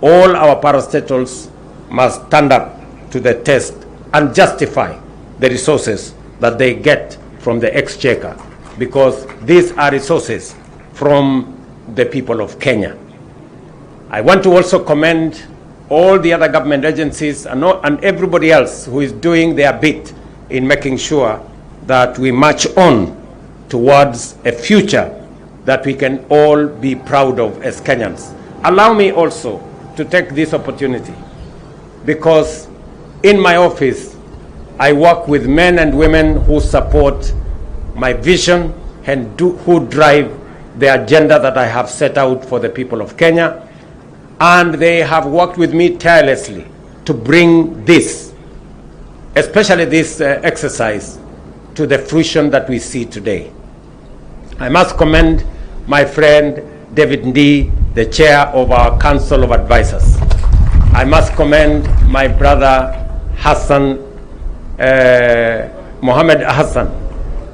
all our parastatals must stand up to the test and justify the resources that they get from the exchequer, because these are resources from the people of Kenya. I want to also commend all the other government agencies and everybody else who is doing their bit in making sure that we march on towards a future that we can all be proud of as Kenyans. Allow me also to take this opportunity, because in my office I work with men and women who support my vision and who drive the agenda that I have set out for the people of Kenya, and they have worked with me tirelessly to bring this, especially this exercise, to the fruition that we see today. I must commend my friend David Ndii, the chair of our Council of Advisors. I must commend my brother Hassan, Mohammed Hassan,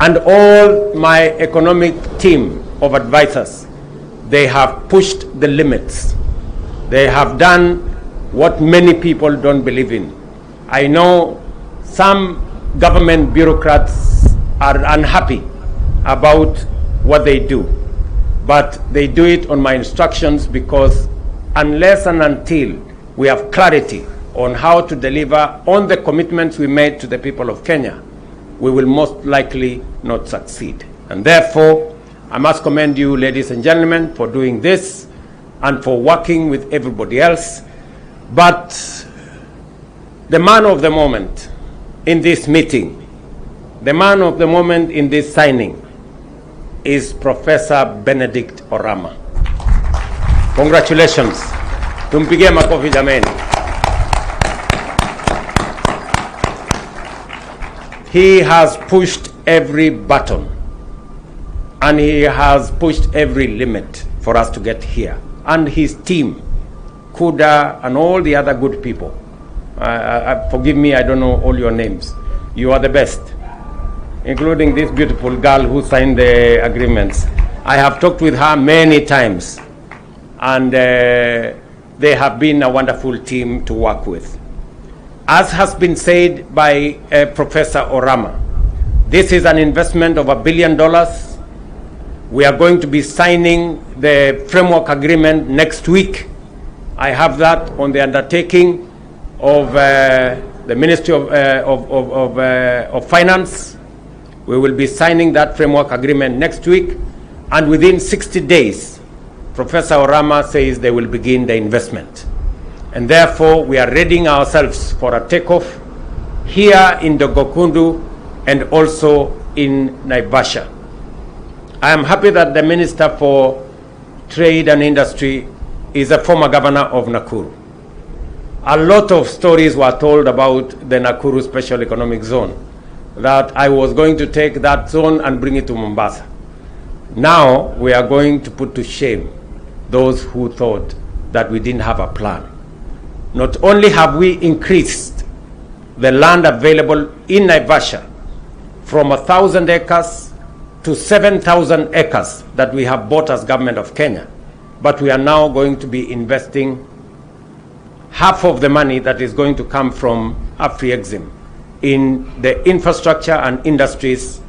and all my economic team of advisors. They have pushed the limits. They have done what many people don't believe in. I know some government bureaucrats are unhappy about what they do, but they do it on my instructions, because unless and until we have clarity on how to deliver on the commitments we made to the people of Kenya, we will most likely not succeed. And therefore, I must commend you, ladies and gentlemen, for doing this and for working with everybody else. But the man of the moment in this meeting, the man of the moment in this signing, is Professor Benedict Orama. Congratulations. Tumpigie makofi jameni. He has pushed every button, and he has pushed every limit for us to get here. And his team, Kuda, and all the other good people. Forgive me, I don't know all your names. You are the best, including this beautiful girl who signed the agreements. I have talked with her many times, and they have been a wonderful team to work with. As has been said by Professor Orama, this is an investment of $1 billion. We are going to be signing the framework agreement next week. I have that on the undertaking of the Ministry of Finance. We will be signing that framework agreement next week, and within 60 days, Professor Orama says they will begin the investment. And therefore, we are readying ourselves for a takeoff here in Dongo Kundu and also in Naivasha. I am happy that the Minister for Trade and Industry is a former governor of Nakuru. A lot of stories were told about the Nakuru Special Economic Zone, that I was going to take that zone and bring it to Mombasa. Now we are going to put to shame those who thought that we didn't have a plan. Not only have we increased the land available in Naivasha from 1,000 acres to 7,000 acres that we have bought as government of Kenya, but we are now going to be investing half of the money that is going to come from Afreximbank in the infrastructure and industries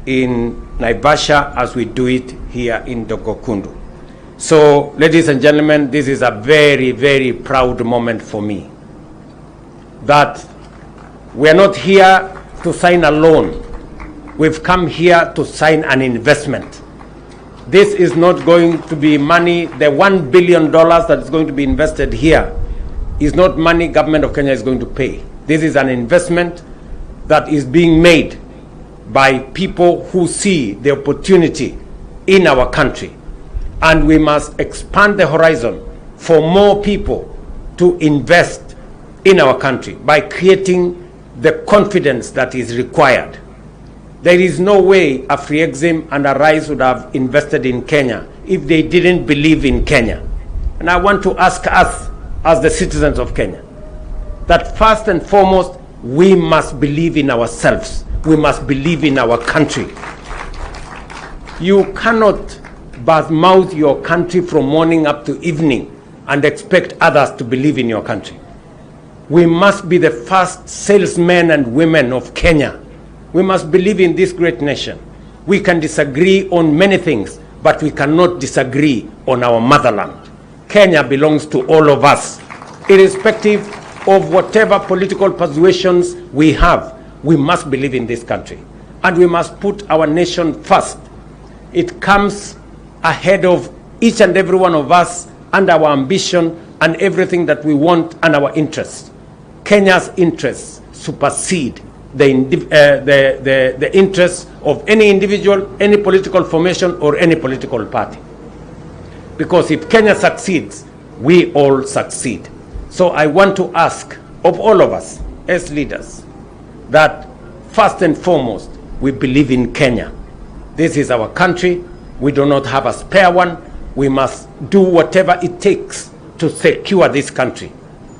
in Naivasha as we do it here in Dongo Kundu. So, ladies and gentlemen, this is a very, very proud moment for me, that we are not here to sign a loan. We've come here to sign an investment. This is not going to be money. The $1 billion that is going to be invested here is not money government of Kenya is going to pay. This is an investment that is being made by people who see the opportunity in our country. And we must expand the horizon for more people to invest in our country by creating the confidence that is required. There is no way Afrexim and Arise would have invested in Kenya if they didn't believe in Kenya. And I want to ask us, as the citizens of Kenya, that first and foremost, we must believe in ourselves. We must believe in our country. You cannot badmouth your country from morning up to evening and expect others to believe in your country. We must be the first salesmen and women of Kenya. We must believe in this great nation. We can disagree on many things, but we cannot disagree on our motherland. Kenya belongs to all of us. Irrespective of whatever political persuasions we have, we must believe in this country. And we must put our nation first. It comes ahead of each and every one of us and our ambition and everything that we want and our interests. Kenya's interests supersede the interests of any individual, any political formation, or any political party. Because if Kenya succeeds, we all succeed. So I want to ask of all of us as leaders that first and foremost, we believe in Kenya. This is our country. We do not have a spare one. We must do whatever it takes to secure this country,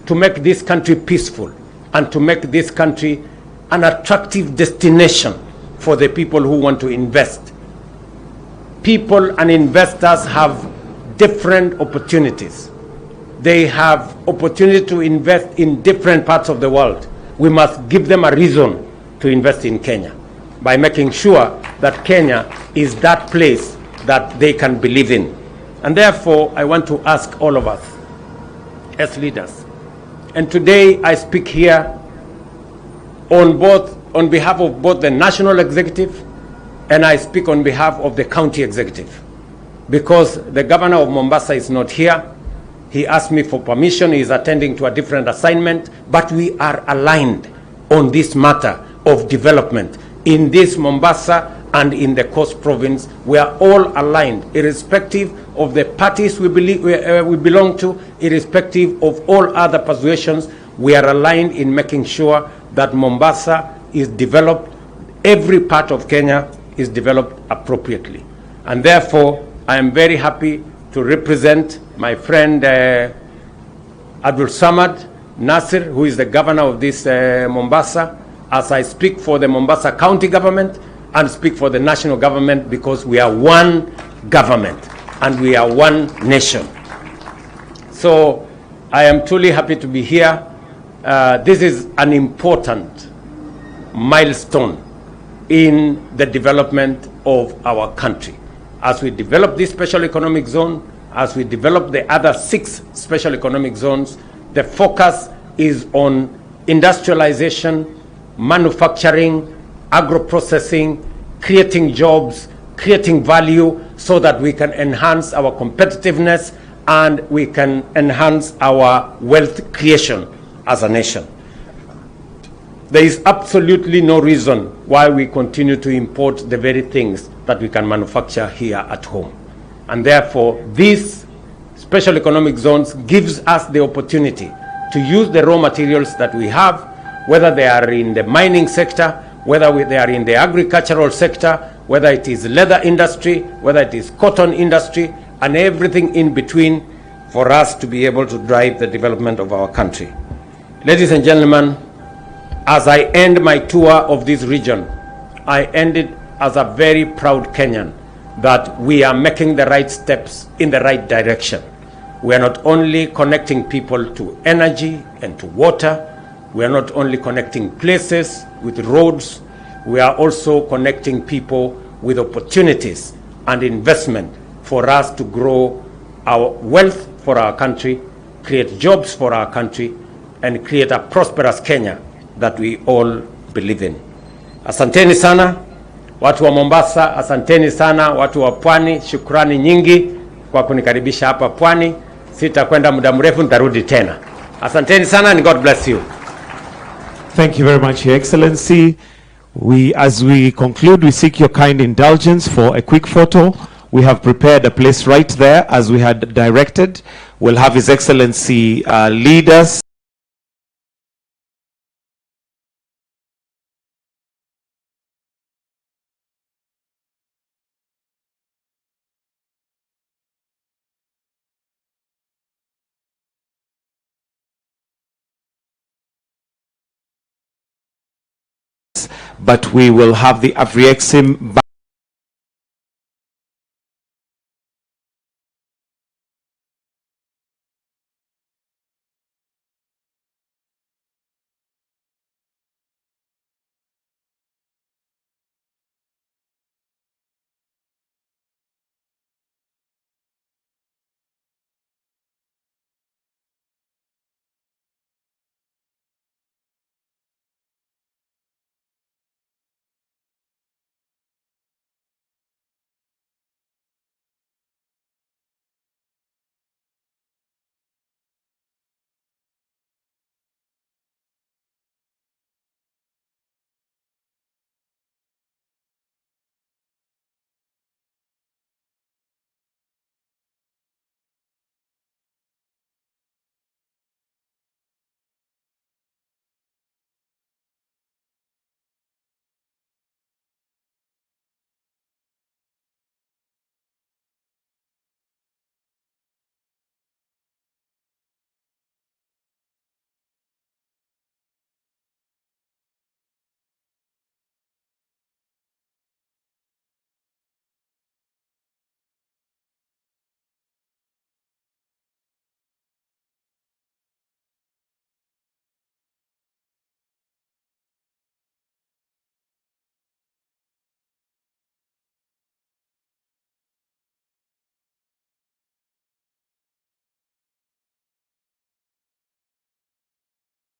to make this country peaceful, and to make this country an attractive destination for the people who want to invest. People and investors have different opportunities. They have opportunity to invest in different parts of the world. We must give them a reason to invest in Kenya by making sure that Kenya is that place that they can believe in. And therefore, I want to ask all of us as leaders, and today I speak here on behalf of both the national executive and I speak on behalf of the county executive, because the governor of Mombasa is not here. He asked me for permission. He is attending to a different assignment, but we are aligned on this matter of development in this Mombasa and in the Coast Province. We are all aligned, irrespective of the parties we belong to, irrespective of all other persuasions. We are aligned in making sure that Mombasa is developed, every part of Kenya is developed appropriately. And therefore, I am very happy to represent my friend Abdul Samad Nasir, who is the governor of this Mombasa, as I speak for the Mombasa county government and speak for the national government, because we are one government and we are one nation. So I am truly happy to be here. This is an important milestone in the development of our country. As we develop this special economic zone, as we develop the other 6 special economic zones, the focus is on industrialization, manufacturing, agro-processing, creating jobs, creating value, so that we can enhance our competitiveness and we can enhance our wealth creation as a nation. There is absolutely no reason why we continue to import the very things that we can manufacture here at home. And therefore, these special economic zones gives us the opportunity to use the raw materials that we have, whether they are in the mining sector, whether they are in the agricultural sector, whether it is leather industry, whether it is cotton industry, and everything in between, for us to be able to drive the development of our country. Ladies and gentlemen, as I end my tour of this region, I end it as a very proud Kenyan that we are making the right steps in the right direction. We are not only connecting people to energy and to water, we are not only connecting places with roads, we are also connecting people with opportunities and investment for us to grow our wealth for our country, create jobs for our country, and create a prosperous Kenya that we all believe in. Asanteni sana watu wa Mombasa, asanteni sana watu wa Pwani, shukrani nyingi kwa kunikaribisha hapa Pwani. Sitakwenda muda mrefu, nitarudi tena. Asanteni sana and God bless you. Thank you very much, Your Excellency. As we conclude, we seek your kind indulgence for a quick photo. We have prepared a place right there as we had directed. We'll have His Excellency lead us. but we will have the Afreximbank